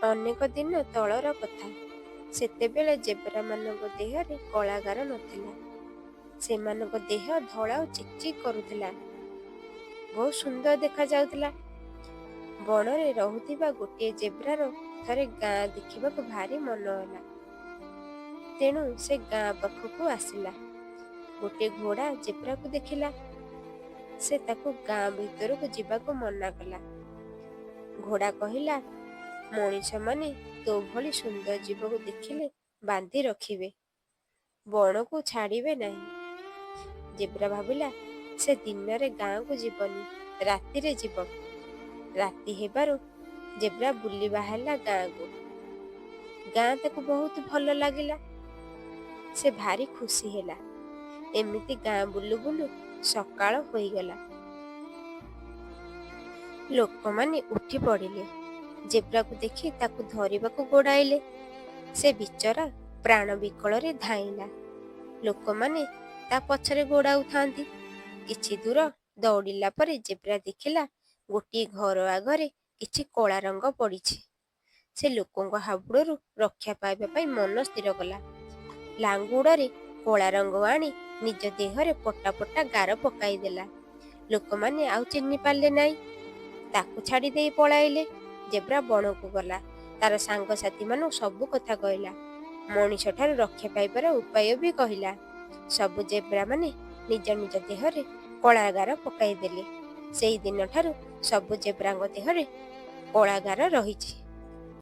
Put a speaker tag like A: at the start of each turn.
A: ଅନେକ ଦିନ ତଳର କଥା। ସେତେବେଳେ ଜେବ୍ରାମାନଙ୍କ ଦେହରେ କଳାଗାର ନଥିଲା। ସେମାନଙ୍କ ଦେହ ଧଳା ଓ ଚିକ୍‌ଚିକ୍ କରୁଥିଲା। ବହୁତ ସୁନ୍ଦର ଦେଖାଯାଉଥିଲା। ବଣରେ ରହୁଥିବା ଗୋଟିଏ ଜେବ୍ରାର ଥରେ ଗାଁ ଦେଖିବାକୁ ଭାରି ମନ ହେଲା। ତେଣୁ ସେ ଗାଁ ପାଖକୁ ଆସିଲା। ଗୋଟିଏ ଘୋଡ଼ା ଜେବ୍ରାକୁ ଦେଖିଲା। ସେ ତାକୁ ଗାଁ ଭିତରକୁ ଯିବାକୁ ମନା କଲା। ଘୋଡ଼ା କହିଲା, ମଣିଷମାନେ ତୋ ଭଳି ସୁନ୍ଦର ଜୀବକୁ ଦେଖିଲେ ବାନ୍ଧି ରଖିବେ, ବଣକୁ ଛାଡ଼ିବେ ନାହିଁ। ଜେବ୍ରା ଭାବିଲା, ସେ ଦିନରେ ଗାଁକୁ ଯିବନି, ରାତିରେ ଯିବ। ରାତି ହେବାରୁ ଜେବ୍ରା ବୁଲି ବାହାରିଲା ଗାଁକୁ। ଗାଁ ତାକୁ ବହୁତ ଭଲ ଲାଗିଲା। ସେ ଭାରି ଖୁସି ହେଲା। ଏମିତି ଗାଁ ବୁଲୁ ବୁଲୁ ସକାଳ ହୋଇଗଲା। ଲୋକମାନେ ଉଠି ପଡ଼ିଲେ। ଜେବ୍ରାକୁ ଦେଖି ତାକୁ ଧରିବାକୁ ଗୋଡ଼ାଇଲେ। ସେ ବିଚରା ପ୍ରାଣ ବିକଳରେ ଧାଇଁଲା। ଲୋକମାନେ ତା ପଛରେ ଗୋଡ଼ାଉଥାନ୍ତି। କିଛି ଦୂର ଦୌଡ଼ିଲା ପରେ ଜେବ୍ରା ଦେଖିଲା ଗୋଟିଏ ଘର ଆଗରେ କିଛି କଳା ରଙ୍ଗ ପଡ଼ିଛି। ସେ ଲୋକଙ୍କ ହାବୁଡ଼ରୁ ରକ୍ଷା ପାଇବା ପାଇଁ ମନ ସ୍ଥିର କଲା। ଲାଙ୍ଗୁଡ଼ରେ କଳା ରଙ୍ଗ ଆଣି ନିଜ ଦେହରେ ପଟା ପଟା ଗାର ପକାଇଦେଲା। ଲୋକମାନେ ଆଉ ଚିହ୍ନି ପାରିଲେ ନାହିଁ। ତାକୁ ଛାଡ଼ି ଦେଇ ପଳାଇଲେ। ଜେବ୍ରା ବଣକୁ ଗଲା। ତାର ସାଙ୍ଗସାଥୀମାନଙ୍କୁ ସବୁ କଥା କହିଲା। ମଣିଷଠାରୁ ରକ୍ଷା ପାଇବାର ଉପାୟ ବି କହିଲା। ସବୁ ଜେବ୍ରାମାନେ ନିଜ ନିଜ ଦେହରେ କଳାଗାର ପକାଇଦେଲେ। ସେହି ଦିନଠାରୁ ସବୁ ଜେବ୍ରାଙ୍କ ଦେହରେ କଳାଗାର ରହିଛି।